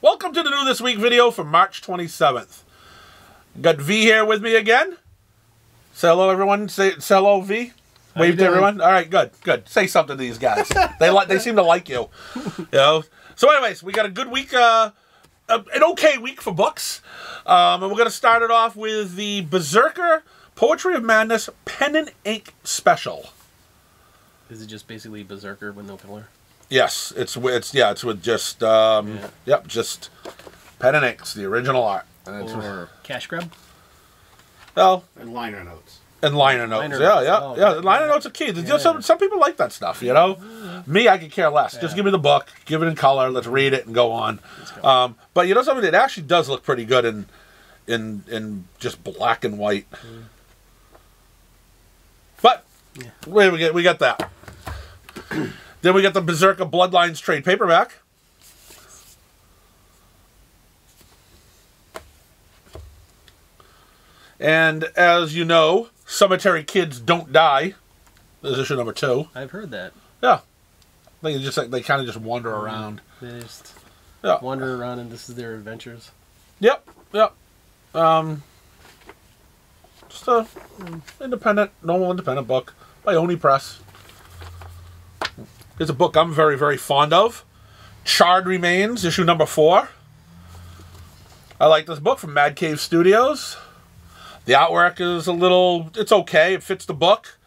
Welcome to the New This Week video for March 27th. Got V here with me again. Say hello, everyone. Say hello, V. Wave to everyone. All right, good, good. Say something to these guys. They seem to like you. You know. So, anyways, we got a good week, an okay week for books, and we're gonna start it off with the Berserker Poetry of Madness Pen and Ink Special. Is it just basically Berserker with no color? Yes, it's with just yep, just pen and ink. It's the original art. And or cash grab? Well, and liner notes. And liner notes. Liner notes are key. Some people like that stuff, you know. Me, I could care less. Just give me the book, give it in color, let's read it and go on. But you know something, it actually does look pretty good in just black and white. But we got that. Then we got the Berserker Bloodlines trade paperback. And as you know, Cemetery Kids Don't Die. This is issue number 2. I've heard that. Yeah. They kind of just wander around. They just yeah. wander around and this is their adventures. Yep. Yep. Just a normal independent book by Oni Press. Here's a book I'm very, very fond of. Charred Remains, issue number 4. I like this book from Mad Cave Studios. The artwork is it's okay. It fits the book.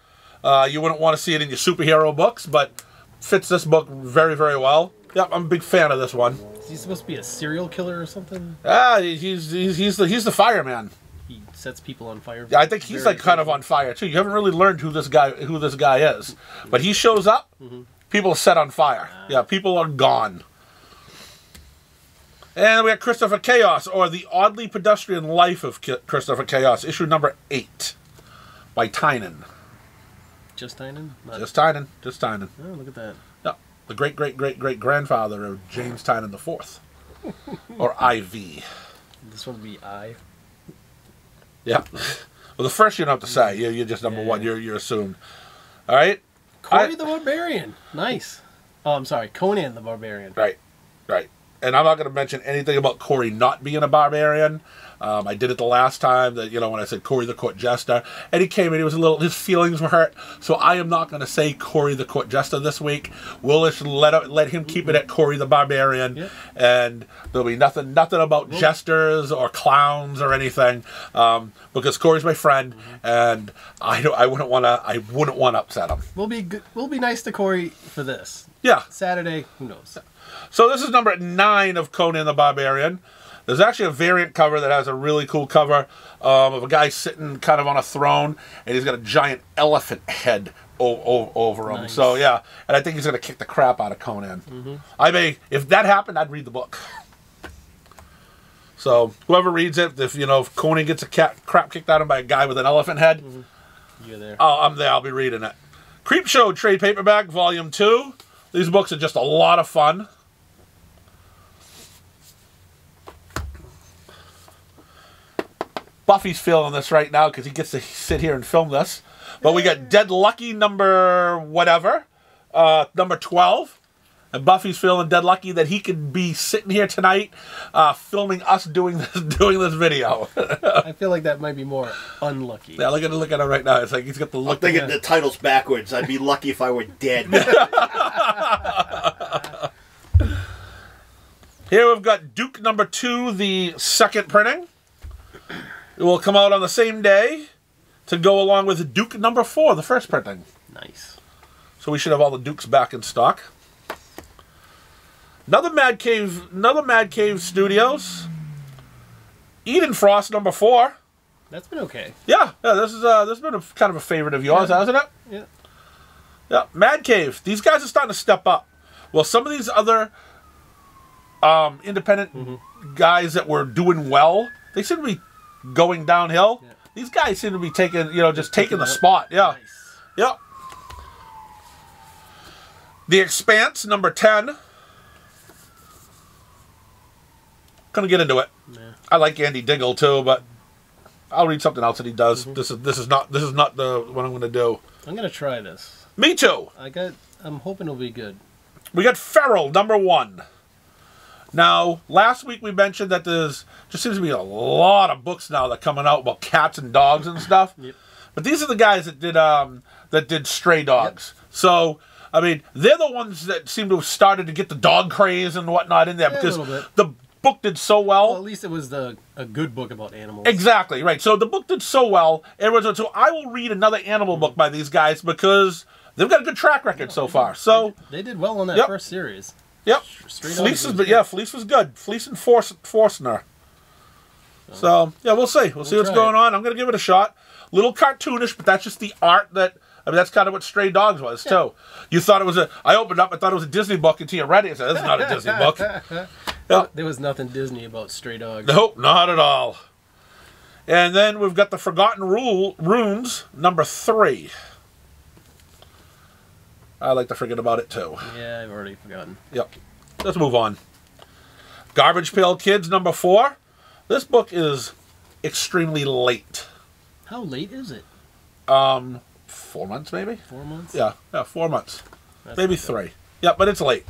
You wouldn't want to see it in your superhero books, but fits this book very, very well. Yep, I'm a big fan of this one. Is he supposed to be a serial killer or something? He's the fireman. He sets people on fire. Yeah, I think he's like kind of on fire too. You haven't really learned who this guy is, but he shows up. People are set on fire. Yeah, people are gone. And we got Christopher Chaos, or The Oddly Pedestrian Life of Christopher Chaos, issue number 8, by Tynan. Just Tynan? Just Tynan. Just Tynan. Oh, look at that. Yeah, the great-great-great-great-grandfather of James Tynan IV, or IV. This one would be I. Yeah. Well, the first you don't have to say. You're just number 1. You're assumed. All right. Cory the Barbarian. Nice. Oh, I'm sorry. Conan the Barbarian. Right. Right. And I'm not going to mention anything about Cory not being a barbarian. I did it the last time that, when I said Cory the Court Jester. And he came in, his feelings were hurt. So I am not going to say Cory the Court Jester this week. We'll just let him keep it at Cory the Barbarian. Yep. And there'll be nothing about jesters or clowns or anything. Because Cory's my friend, and I wouldn't want to upset him. We'll be good. We'll be nice to Cory for this. Yeah. Saturday, who knows? So this is number 9 of Conan the Barbarian. There's actually a variant cover that has a really cool cover of a guy sitting kind of on a throne, and he's got a giant elephant head over him. Nice. So yeah, and I think he's going to kick the crap out of Conan. If that happened, I'd read the book. So whoever reads it, if Conan gets a crap kicked out of him by a guy with an elephant head, you're there. Oh, I'm there. I'll be reading it. Creepshow trade paperback, volume 2. These books are just a lot of fun. Buffy's feeling this right now because he gets to sit here and film this. But we got Dead Lucky number whatever, number 12. And Buffy's feeling dead lucky that he could be sitting here tonight filming us doing this video. I feel like that might be more unlucky. Yeah, look at him right now. It's like he's got the look. I'm thinking the title's backwards. I'd be lucky if I were dead. Here we've got Duke number 2, the second printing. It will come out on the same day to go along with Duke number 4, the first printing. Nice. So we should have all the Dukes back in stock. Another Mad Cave Studios. Eden Frost number 4. That's been okay. Yeah, this has been kind of a favorite of yours, hasn't it? Yeah. Yeah, Mad Cave. These guys are starting to step up. Well, some of these other independent guys that were doing well, they seem to be going downhill. Yeah. These guys seem to be taking, just taking the spot. Yeah. Nice. Yep. The Expanse number 10. Gonna get into it. Yeah. I like Andy Diggle too, but I'll read something else that he does. This is not the what I'm gonna do. I'm gonna try this. Me too. I'm hoping it'll be good. We got Feral number 1. Now, last week we mentioned that there's just seems to be a lot of books now that are coming out about cats and dogs and stuff. Yep. But these are the guys that did Stray Dogs. Yep. So, I mean, they're the ones that seem to have started to get the dog craze and whatnot in there Yeah, a because little bit. the book did so Well, well. at least it was a good book about animals. Exactly, right. So the book did so well. So I will read another animal book by these guys because they've got a good track record so far. So, They did well on that Yep. first series. yep. Stray Dogs Fleece was but good. yeah, Fleece was good. Fleece and Forstner. So yeah, we'll see. We'll see what's try going it. on. I'm gonna give it a shot. Little cartoonish, but that's just the art that. I mean, that's kind of what Stray Dogs was too. You thought it was a. I opened up. I thought it was a Disney book until you read it. I said, "This is not a Disney book." Yeah. There was nothing Disney about Stray Dogs. Nope, not at all. And then we've got the Forgotten Runes number 3. I like to forget about it too. Yeah, I've already forgotten. Yep. Let's move on. Garbage Pail Kids number 4. This book is extremely late. How late is it? 4 months maybe? 4 months? Yeah, 4 months. That's Maybe not bad. 3. Yep, but it's late.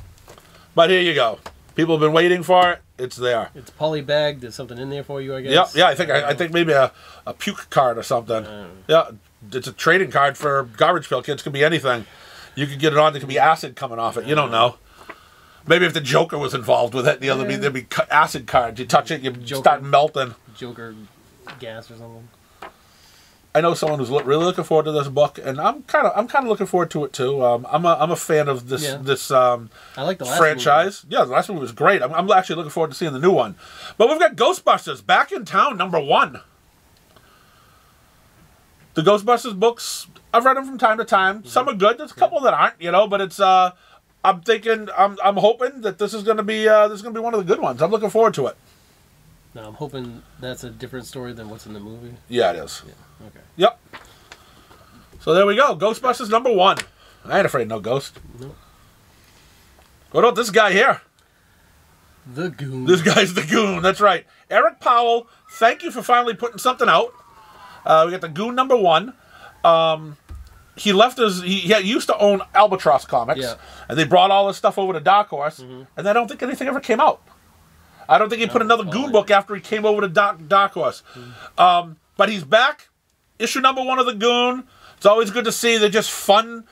But here you go. People have been waiting for it. It's there. It's polybagged. There's something in there for you, I guess. Yep, yeah, I think maybe a puke card or something. Yeah, it's a trading card for Garbage Pail Kids. Could be anything. You could get it on. There could be acid coming off it. You don't know. Maybe if the Joker was involved with it, there'd be acid cards. You touch it, you start melting. Joker gas or something. I know someone who's really looking forward to this book, and I'm kind of looking forward to it too. I'm a fan of this I like the last franchise. Yeah, the last movie was great. I'm actually looking forward to seeing the new one. But we've got Ghostbusters back in town, number 1. The Ghostbusters books, I've read them from time to time. Some are good. There's a couple that aren't, but it's. I'm hoping that this is going to be one of the good ones. I'm looking forward to it. No, I'm hoping that's a different story than what's in the movie. Yeah, it is. Yeah. Okay. Yep. So there we go. Ghostbusters number 1. I ain't afraid of no ghost. Nope. What about this guy here? The Goon. This guy's the Goon. That's right. Eric Powell, thank you for finally putting something out. We got the Goon number 1. He left his. He used to own Albatross Comics, Yeah. and they brought all this stuff over to Dark Horse, and I don't think anything ever came out. I don't think he put another Goon book after he came over to Dark Horse. But he's back. Issue number 1 of the Goon. It's always good to see. They're just fun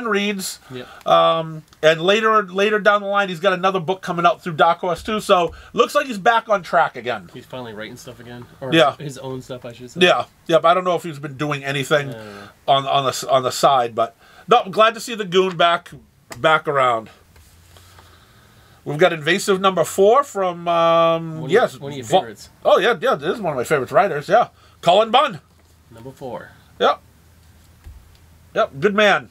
reads. Yep. And later down the line, he's got another book coming out through Dark Horse too. So looks like he's back on track again. He's finally writing stuff again, or Yeah. his own stuff, I should say. Yeah, yep. I don't know if he's been doing anything on the side, but no, I'm glad to see the Goon back around. We've got Invasive number 4 from One of your favorites. Oh yeah, this is one of my favorite writers. Yeah, Cullen Bunn. Number 4. Yep, good man.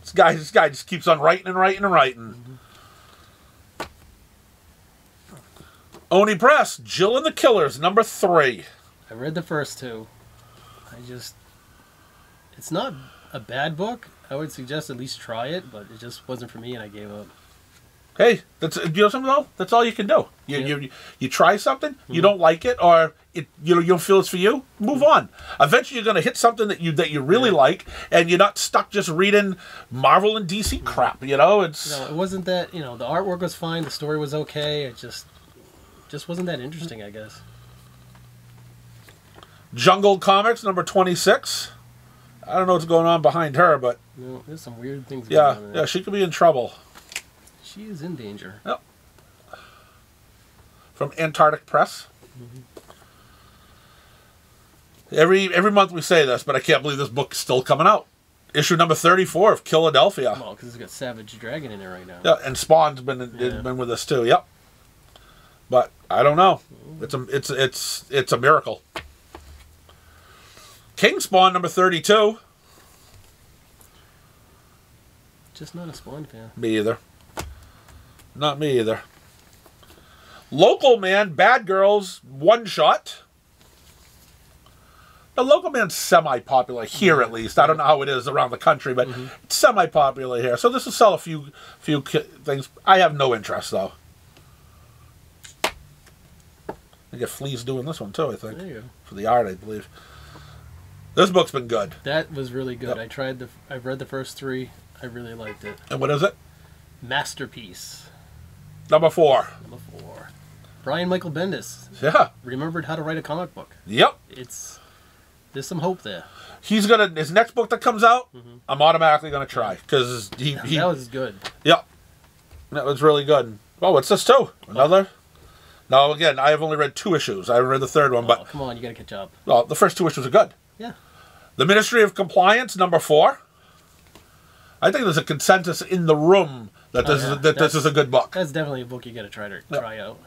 This guy just keeps on writing and writing and writing. Oni Press, Jill and the Killers, number 3. I read the first 2. It's not a bad book. I would suggest at least try it, but it just wasn't for me, and I gave up. Hey, something though? That's all you can do. You try something, you don't like it, or you don't feel it's for you. Move on. Eventually, you're going to hit something that you really like, and you're not stuck just reading Marvel and DC crap. It's No, it wasn't that. The artwork was fine. The story was okay. It just wasn't that interesting, I guess. Jungle Comics number 26. I don't know what's going on behind her, but There's some weird things going on there. yeah, she could be in trouble. She is in danger. Yep. From Antarctic Press. Every month we say this, but I can't believe this book is still coming out. Issue number 34 of Philadelphia. Well, because it's got Savage Dragon in it right now. Yeah, and Spawn's been with us too. Yep. But I don't know. It's a miracle. King Spawn number 32. Just not a Spawn fan. Me either. Not me either. Local Man, Bad Girls, one shot. The Local Man's semi-popular here, at least. I don't know how it is around the country, but it's semi-popular here. So this will sell a few things. I have no interest, though. I get Flea's doing this one, too, I think. There you go. For the art, I believe. This book's been good. That was really good. Yep. I've read the first 3. I really liked it. And what is it? Masterpiece. Number 4. Number 4. Brian Michael Bendis Yeah. remembered how to write a comic book. Yep. There's some hope there. He's gonna his next book that comes out. I'm automatically gonna try because he That was good. Yep. That was really good. Oh, what's this too? Another? No, again, I have only read 2 issues. I haven't read the third one, Oh, but come on, you gotta catch up. well, the first 2 issues are good. Yeah. The Ministry of Compliance, number 4. I think there's a consensus in the room that this yeah. is this is a good book. That's definitely a book you gotta try out.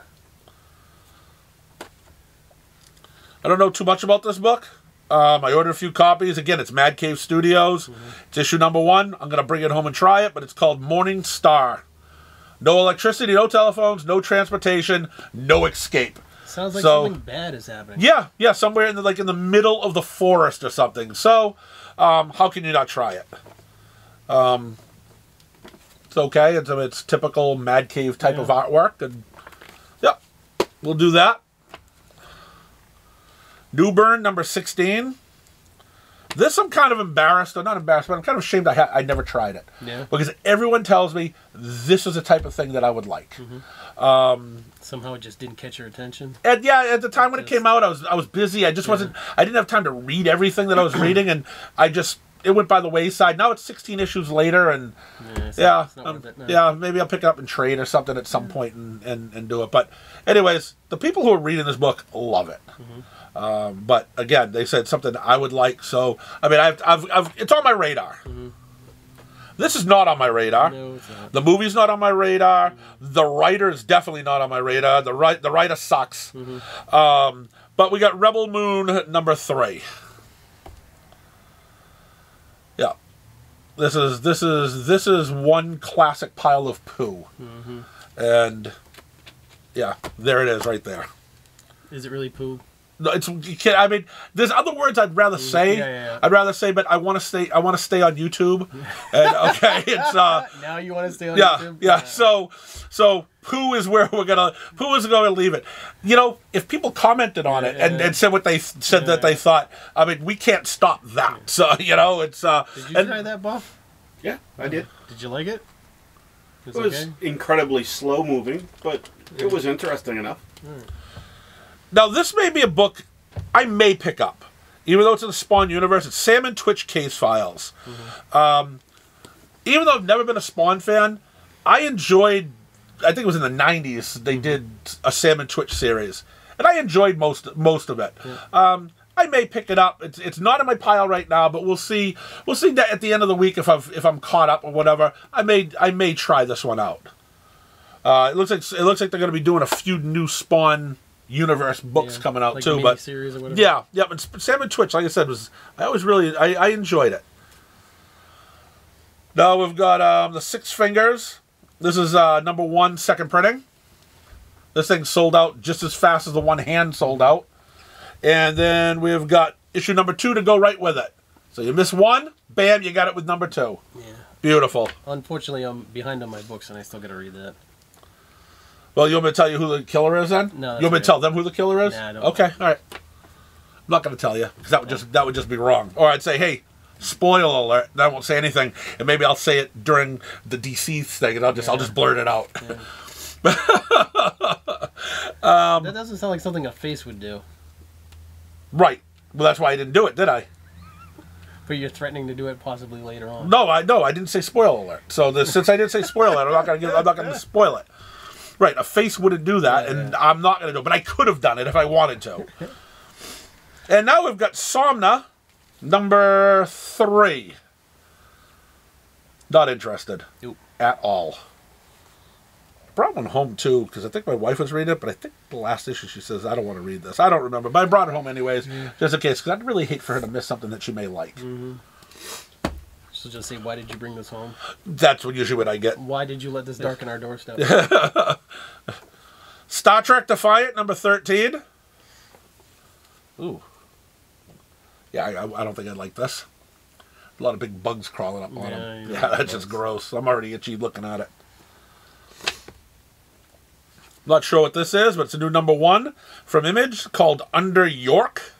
I don't know too much about this book. I ordered a few copies. Again, it's Mad Cave Studios. It's issue number 1. I'm gonna bring it home and try it, but it's called Morning Star. No electricity, no telephones, no transportation, no escape. Sounds like So- something bad is happening. Yeah, somewhere in the middle of the forest or something. So, how can you not try it? It's okay. It's typical Mad Cave type of artwork, and yeah, we'll do that. New Burn number 16. This I'm kind of embarrassed, or not embarrassed, but I'm kind of ashamed I never tried it. Yeah. Because everyone tells me this is the type of thing that I would like. Somehow it just didn't catch your attention. And yeah, at the time when it came out, I was busy. I just wasn't. I didn't have time to read everything that I was reading, and it went by the wayside. Now it's 16 issues later, and It's not worth it, no. yeah, maybe I'll pick it up and trade or something at some point and do it. But anyways, the people who are reading this book love it. But again, they said something I would like. So I mean, I've it's on my radar. This is not on my radar. No, it's not. The movie's not on my radar. The writer is definitely not on my radar. The writer sucks. But we got Rebel Moon number 3. Yeah, this is one classic pile of poo, and yeah, there it is right there. Is it really poo? No, it's you can't. I mean, there's other words I'd rather say. Yeah. I'd rather say, but I want to stay. I want to stay on YouTube. And okay, it's Now you want to stay on yeah, YouTube? yeah. So poo is where we're gonna leave it. You know, if people commented on it and said what they said that they thought, I mean, we can't stop that. So you know, it's. Did you try that, Buff? Yeah, I did. Did you like it? It was incredibly slow moving, but it was interesting enough. Now, this may be a book I may pick up. Even though it's in the Spawn universe, it's Sam and Twitch Case Files. Even though I've never been a Spawn fan, I enjoyed, I think it was in the 90s, they did a Sam and Twitch series. And I enjoyed most of it. I may pick it up. It's not in my pile right now, but we'll see. We'll see that at the end of the week if I'm caught up or whatever. I may try this one out. It looks like they're going to be doing a few new Spawn universe books coming out like too, but series or whatever. yeah. And Sam and Twitch, like I said, I enjoyed it. Now we've got the Six Fingers. This is number 1, second printing. This thing sold out just as fast as the one hand sold out, and then we've got issue number 2 to go right with it. So you miss one, bam, you got it with number 2. Yeah. Beautiful. Unfortunately, I'm behind on my books, and I still got to read that. Well, you want me to tell you who the killer is then? No, that's you want me to okay. tell them who the killer is? Nah, I don't. Okay, all right. I'm not going to tell you because that would just be wrong. Or I'd say, hey, spoiler alert. And I won't say anything, and maybe I'll say it during the DC thing, and I'll just blurt it out. Yeah. That doesn't sound like something a face would do. Right. Well, that's why I didn't do it, did I? But you're threatening to do it possibly later on. No, I didn't say spoiler alert. So since I didn't say spoiler alert, I'm not going to spoil it. Right, a face wouldn't do that, and I'm not going to do it. But I could have done it if I wanted to. And now we've got Somna, number 3. Not interested. Nope. At all. Brought one home, too, because I think my wife was reading it, but I think the last issue she says, I don't want to read this. I don't remember, but I brought it home anyways, just in case, because I'd really hate for her to miss something that she may like. So just say, why did you bring this home? That's usually what I get. Why did you let this darken our doorstep? Star Trek Defiant, number 13. Ooh. Yeah, I don't think I'd like this. A lot of big bugs crawling up on them. Yeah, that's just gross. I'm already itchy looking at it. Not sure what this is, but it's a new number 1 from Image called Under York.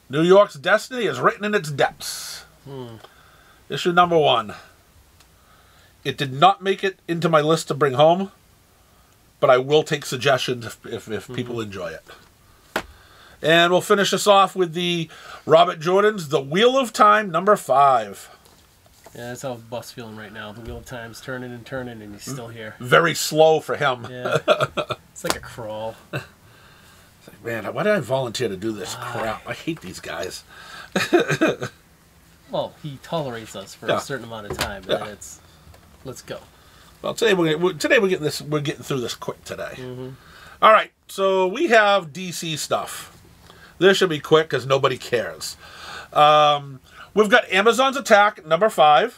New York's destiny is written in its depths. Issue number 1. It did not make it into my list to bring home, but I will take suggestions if people enjoy it. And we'll finish this off with the Robert Jordan's The Wheel of Time #5. Yeah, that's how Buff's feeling right now. The Wheel of Time's turning and turning, and he's still here. Very slow for him. Yeah, it's like a crawl. Man, why did I volunteer to do this crap? I hate these guys. Well, he tolerates us for a certain amount of time, and then it's, let's go. Well, today we're getting this. We're getting through this quick today. All right, so we have DC stuff. This should be quick because nobody cares. We've got Amazon's Attack #5.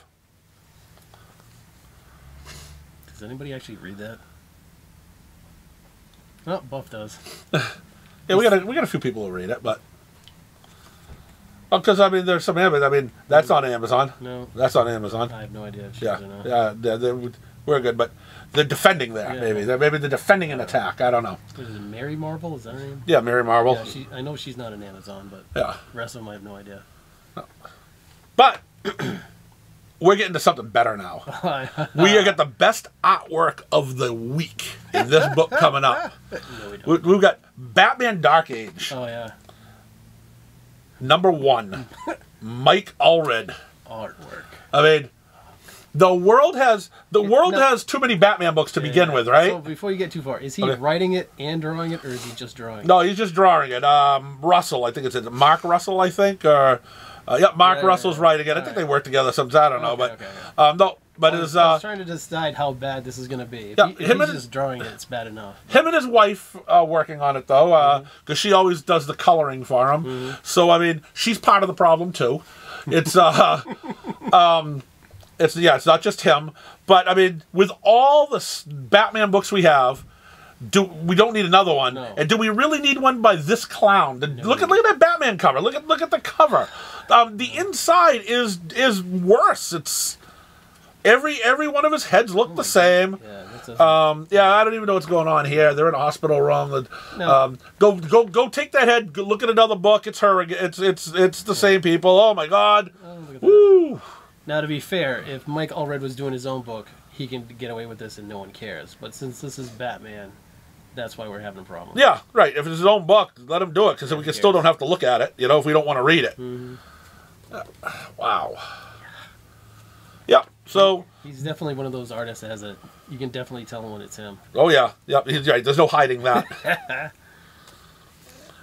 Does anybody actually read that? Oh, Buff does. Yeah, we got a few people who read it, but because I mean, there's some Amazon. I mean, that's on Amazon. No, that's on Amazon. I have no idea if she Yeah, is or not. yeah, we're good, but they're defending there. Yeah. Maybe they're defending an attack. I don't know. What is it, Mary Marvel? Is that her name? Yeah, Mary Marvel. Yeah, I know she's not an Amazon, but Yeah, the rest of them I have no idea. but we're getting to something better now. We got the best artwork of the week in this book coming up. No, we don't. We've got Batman Dark Age Oh, yeah. #1, Mike Allred. Artwork. I mean, the world has too many Batman books to begin with, right? So before you get too far, is he Okay. writing it and drawing it, or is he just drawing it? No, he's just drawing it. Russell, I think it's Mark Russell, I think, or Mark Yeah, Russell's yeah. writing it. I think they work together sometimes. I don't know, but Okay. no, but I his was trying to decide how bad this is going to be. If, Yeah, if him he's and- just drawing it, it's bad enough. him and his wife are working on it though, because she always does the coloring for him. So I mean, she's part of the problem too. It's it's not just him, but I mean, with all the Batman books we have, we don't need another one? No. And do we really need one by this clown? Look at that Batman cover. Look at the cover. The inside is worse. It's every one of his heads look the same. Yeah, that's I don't even know what's going on here. They're in a hospital room. No. Go take that head. Go look at another book. It's her again. It's the same people. Oh my God. look at that. Woo. Now, to be fair, if Mike Allred was doing his own book, he can get away with this and no one cares. But since this is Batman, that's why we're having a problem. Yeah, right. If it's his own book, let him do it because we can still don't have to look at it. If we don't want to read it. Wow. Yeah. So. He's definitely one of those artists that has you can definitely tell when it's him. Oh yeah. Yep. He's right. There's no hiding that.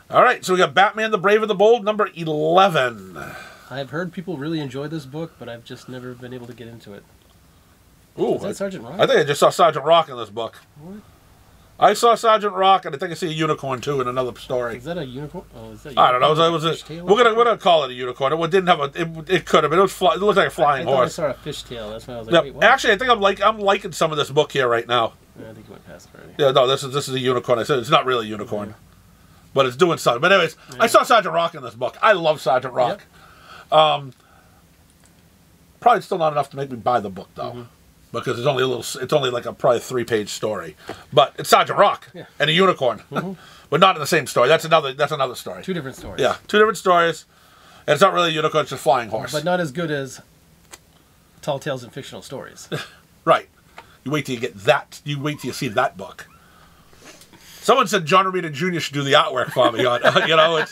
All right. So we got Batman: The Brave and the Bold, #11. I've heard people really enjoy this book, but I've just never been able to get into it. Ooh. Is that Sergeant Rock? I think I just saw Sergeant Rock in this book. What? I saw Sergeant Rock, and I think I see a unicorn too in another story. Is that a unicorn? Oh, is that? I don't know. We're Fishtail? gonna call it a unicorn. It didn't have it could have been. It looked like a flying I horse. saw a fishtail. That's why I was like, Yep. wait, what? Actually, I think I'm liking some of this book here right now. I think you went past it already. Yeah, no, this is a unicorn. I said it's not really a unicorn, but it's doing something. But anyways, I saw Sergeant Rock in this book. I love Sergeant Rock. Yep. Probably still not enough to make me buy the book though, because it's only like probably a 3-page story. But it's Sergeant Rock and a unicorn, but not in the same story. That's another story. Two different stories. Yeah, 2 different stories, and it's not really a unicorn. It's a flying horse. But not as good as Tall Tales and Fictional Stories. Right. You wait till you get that. You wait till you see that book. Someone said John Romita Jr. should do the artwork for me. It's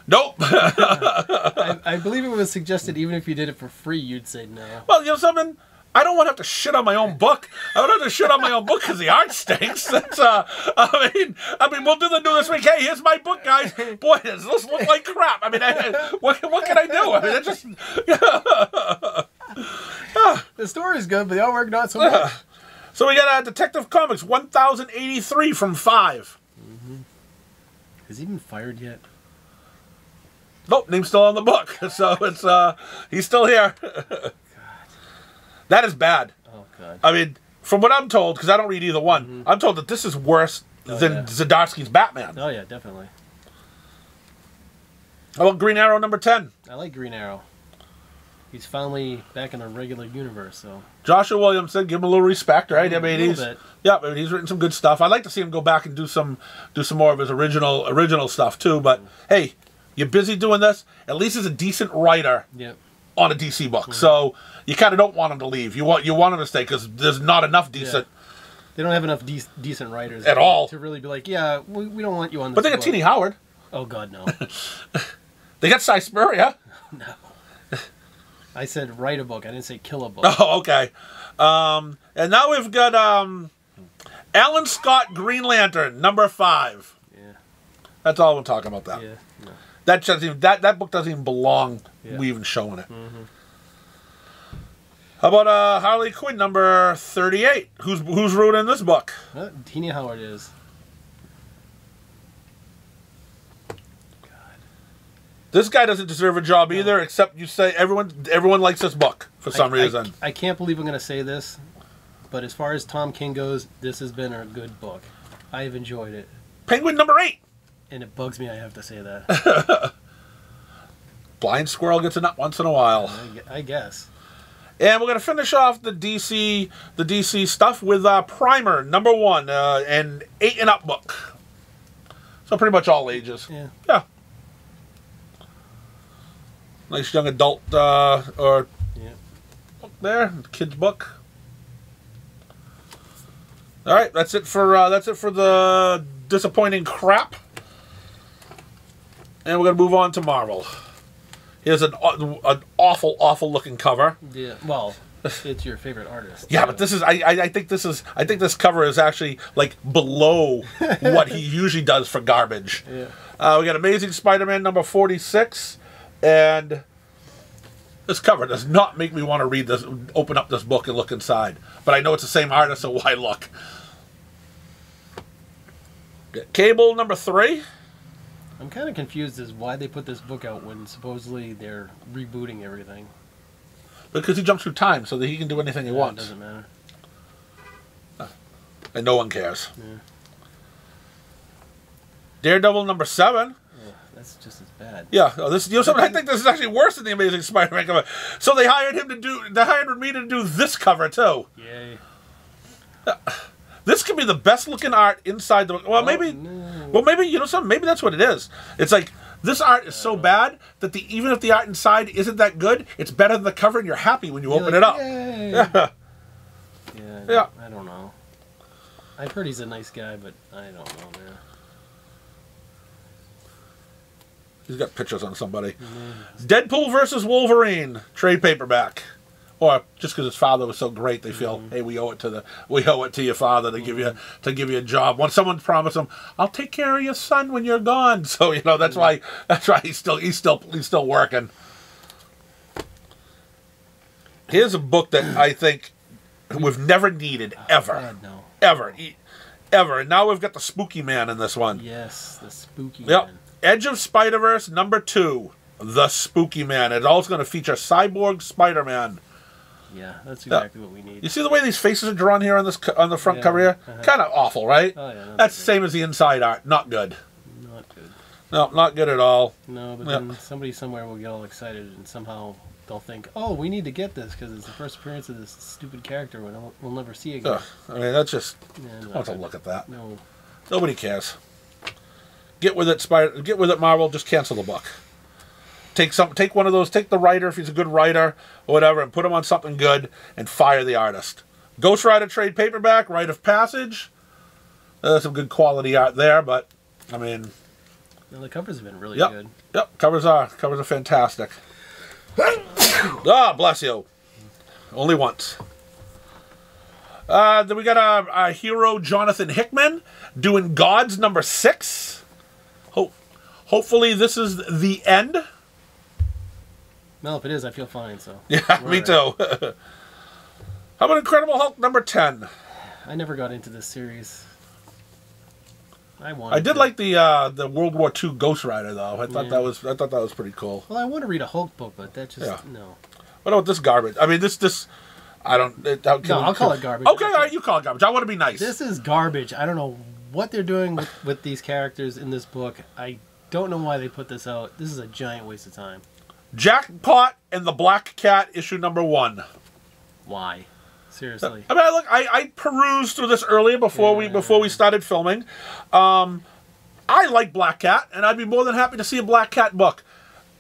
nope. I believe it was suggested even if you did it for free, you'd say no. Well, something. I don't want to have to shit on my own book. I don't have to shit on my own book because the art stinks. That's I mean, we'll do the new this week. Hey, here's my book, guys. Boy, does this look like crap. I mean, what can I do? I mean, it's just. The story's good, but the artwork not so much. So we got Detective Comics 1083 from 5. Has he been fired yet? Nope, name's still on the book. So it's he's still here. That is bad. Oh, God. I mean, from what I'm told, because I don't read either one, I'm told that this is worse than Zdarsky's Batman. Oh, yeah, definitely. How about Green Arrow #10? I like Green Arrow. He's finally back in a regular universe, so... Joshua Williamson, give him a little respect, right? I mean, little bit. I mean, he's written some good stuff. I'd like to see him go back and do some more of his original stuff too. But hey, you're busy doing this. At least he's a decent writer Yep. on a DC book, so you kind of don't want him to leave. You want him to stay because there's not enough decent. They don't have enough decent writers At all to really be like, yeah, we don't want you on this. But they got book. Teenie Howard. Oh God, no. They got Cy Spurrier. No. I said write a book. I didn't say kill a book. Oh, okay. And now we've got Alan Scott Green Lantern, #5. Yeah. That's all we're talking about that. Yeah. No. That book doesn't even belong. Yeah. We even showing it. Mm-hmm. How about Harley Quinn #38? Who's ruining this book? Teenie Howard is. This guy doesn't deserve a job either, except you say everyone likes this book for some reason. I can't believe I'm going to say this, but as far as Tom King goes, this has been a good book. I've enjoyed it. Penguin #8. And it bugs me I have to say that. Blind squirrel gets a nut once in a while. I guess. And we're going to finish off the DC stuff with Primer #1, an 8 and up book. So pretty much all ages. Yeah. Yeah. Nice young adult book there, kid's book. All right, that's it for the disappointing crap. And we're gonna move on to Marvel. Here's an awful looking cover. Yeah. Well, it's your favorite artist. Yeah, but this is I think this cover is actually like below what he usually does for garbage. Yeah. We got Amazing Spider-Man #46. And this cover does not make me want to read this, open up this book and look inside. But I know it's the same artist, so why look? Cable #3. I'm kind of confused as why they put this book out when supposedly they're rebooting everything. Because he jumps through time so that he can do anything he wants. It doesn't matter. And no one cares. Yeah. Daredevil #7. That's just as bad. Yeah, I think this is actually worse than the Amazing Spider-Man cover. So they hired me to do this cover too. Yay. This could be the best looking art inside the book. Well, maybe you know something. Maybe that's what it is. It's like this art is so bad that even if the art inside isn't that good, it's better than the cover, and you're happy when you open it up. Yay. Yeah. Yeah. I don't know. I've heard he's a nice guy, but I don't know, man. He's got pictures on somebody. Deadpool versus Wolverine trade paperback, or just because his father was so great, they feel, hey, we owe it to your father to give you a job. When someone promised him, I'll take care of your son when you're gone. So that's why he's still working. Here's a book that I think we've never needed ever, God, no. ever. And now we've got the Spooky Man in this one. Yes, the Spooky Yep. Man. Edge of Spider-Verse #2, The Spooky Man. It's also going to feature Cyborg Spider-Man. Yeah, that's exactly what we need. You see the way these faces are drawn here on the front cover here? Kind of awful, right? Oh, yeah, that's the same as the inside art. Not good. Not good. No, not good at all. No, but then somebody somewhere will get all excited and somehow they'll think, oh, we need to get this because it's the first appearance of this stupid character we'll never see again. I mean, that's just... Yeah, I want to look at that. No. Nobody cares. Get with it, Get with it, Marvel. Just cancel the book. Take one of those. Take the writer if he's a good writer or whatever, and put him on something good, and fire the artist. Ghost Rider trade paperback, Rite of Passage. Some good quality art there, but I mean, the covers have been really good. Yep, covers are fantastic. Bless you. Only once. Then we got our hero Jonathan Hickman doing Gods #6. Hopefully this is the end. Well, if it is, I feel fine. So yeah, me too. How about Incredible Hulk #10? I never got into this series. I did like the World War II Ghost Rider though. I thought that was pretty cool. Well, I want to read a Hulk book, but that just no. What about this garbage? I mean, this. I don't. I'll call it garbage. Okay, all right, you call it garbage. I want to be nice. This is garbage. I don't know what they're doing with these characters in this book. I don't know why they put this out. This is a giant waste of time. Jackpot and the Black Cat issue #1. Why? Seriously. I mean, look, I perused through this earlier before we started filming. I like Black Cat, and I'd be more than happy to see a Black Cat book.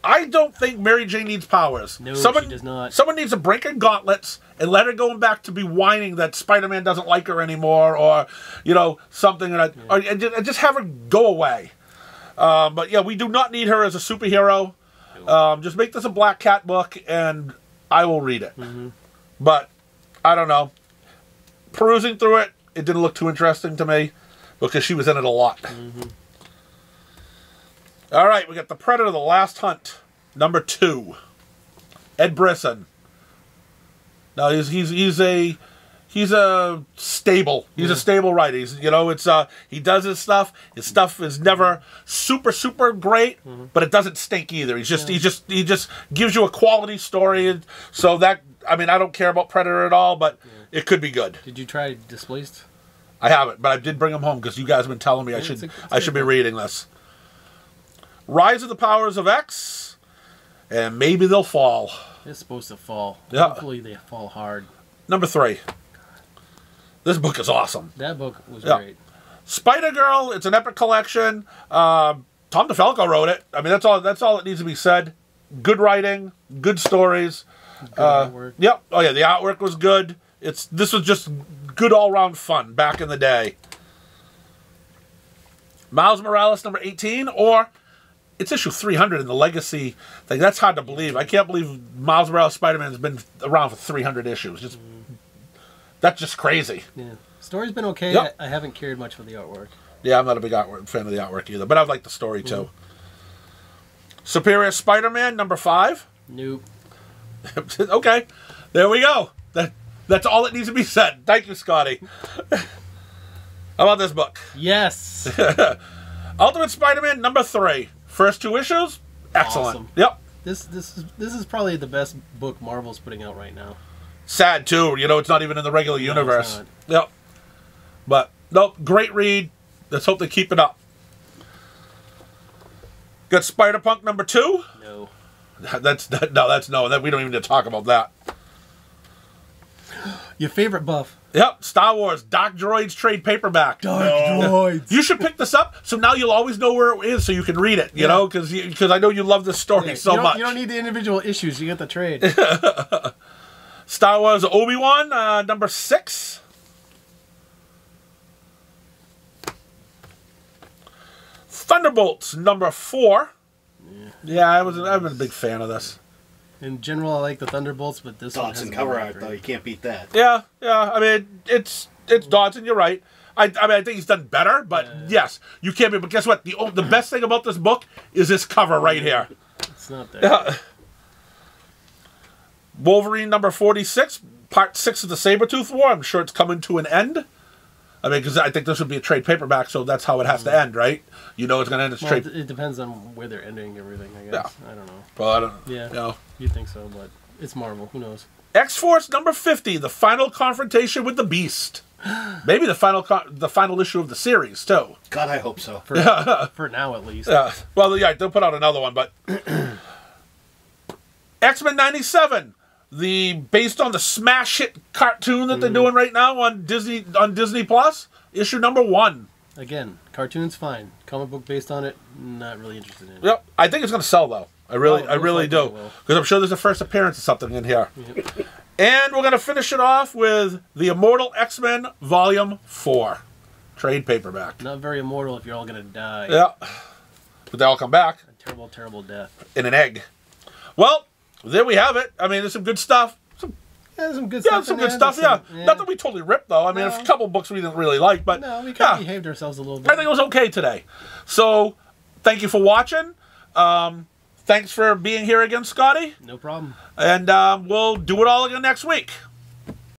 I don't think Mary Jane needs powers. No, she does not. Someone needs to break her gauntlets and let her go back to be whining that Spider-Man doesn't like her anymore, or something, and just have her go away. But yeah, we do not need her as a superhero. Just make this a Black Cat book, and I will read it. But I don't know. Perusing through it, it didn't look too interesting to me because she was in it a lot. All right, we got The Predator: The Last Hunt, number 2. Ed Brisson. Now he's a stable. He's a stable writer. He does his stuff. His stuff is never super great, but it doesn't stink either. He just gives you a quality story. So that, I don't care about Predator at all, but it could be good. Did you try Displaced? I haven't, but I did bring him home because you guys have been telling me I should be reading this. Rise of the Powers of X, and Maybe They'll Fall. It's supposed to fall. Yeah. Hopefully they fall hard. Number 3. This book is awesome. That book was great. Spider-Girl, it's an epic collection. Tom DeFalco wrote it. That's all that needs to be said. Good writing, good stories. Good artwork. Yep. Oh yeah, the artwork was good. This was just good all-round fun back in the day. Miles Morales, number 18, or it's issue 300 in the Legacy thing. That's hard to believe. I can't believe Miles Morales Spider-Man has been around for 300 issues. That's just crazy. Yeah. Story's been okay. Yep. I haven't cared much for the artwork. Yeah, I'm not a big fan of the artwork either, but I like the story too. Superior Spider-Man, number 5. Nope. Okay, there we go. That's all that needs to be said. Thank you, Scotty. How about this book? Yes. Ultimate Spider-Man, number 3. First 2 issues, excellent. Awesome. Yep. This is probably the best book Marvel's putting out right now. Sad too, it's not even in the regular universe. It's Yep. But nope, great read. Let's hope they keep it up. Got Spider-Punk number 2. No. That's no. We don't even need to talk about that. Your favorite buff. Yep, Star Wars Dark Droids trade paperback. Droids. You should pick this up, so now you'll always know where it is, so you can read it. Because I know you love this story so much. You don't need the individual issues. You get the trade. Star Wars Obi-Wan, number 6. Thunderbolts, number 4. Yeah, I've been a big fan of this. In general, I like the Thunderbolts, but this one has Dodson cover art, though. You can't beat that. Yeah. It's Dodson, you're right. I think he's done better, but yes, you can't be. But guess what? The best thing about this book is this cover right here. It's not there. Wolverine number 46, part 6 of the Sabretooth War. I'm sure it's coming to an end. Because I think this would be a trade paperback, so that's how it has to end, right? It's going to end as trade. It depends on where they're ending everything, I guess. Yeah. I don't know. Well, I don't. Yeah. You'd think so, but it's Marvel. Who knows? X-Force number 50, the final confrontation with the Beast. Maybe the final issue of the series too. God, I hope so. For now, at least. Well, yeah, they'll put out another one, but X-Men 97. Based on the smash hit cartoon that they're doing right now on Disney Plus, issue number 1. Again, cartoon's fine. Comic book based on it, not really interested in it. Yep, I think it's going to sell though. I really do, because I'm sure there's a first appearance of something in here. Yep. And we're going to finish it off with the Immortal X-Men Volume 4, trade paperback. Not very immortal if you're all going to die. Yeah, but they all come back. A terrible, terrible death. In an egg. Well. There we have it. There's some good stuff. Some good stuff. Yeah. Not that we totally ripped, though. A couple books we didn't really like, but no, we kind of behaved ourselves a little bit. I think it was okay today. So, thank you for watching. Thanks for being here again, Scotty. No problem. And we'll do it all again next week.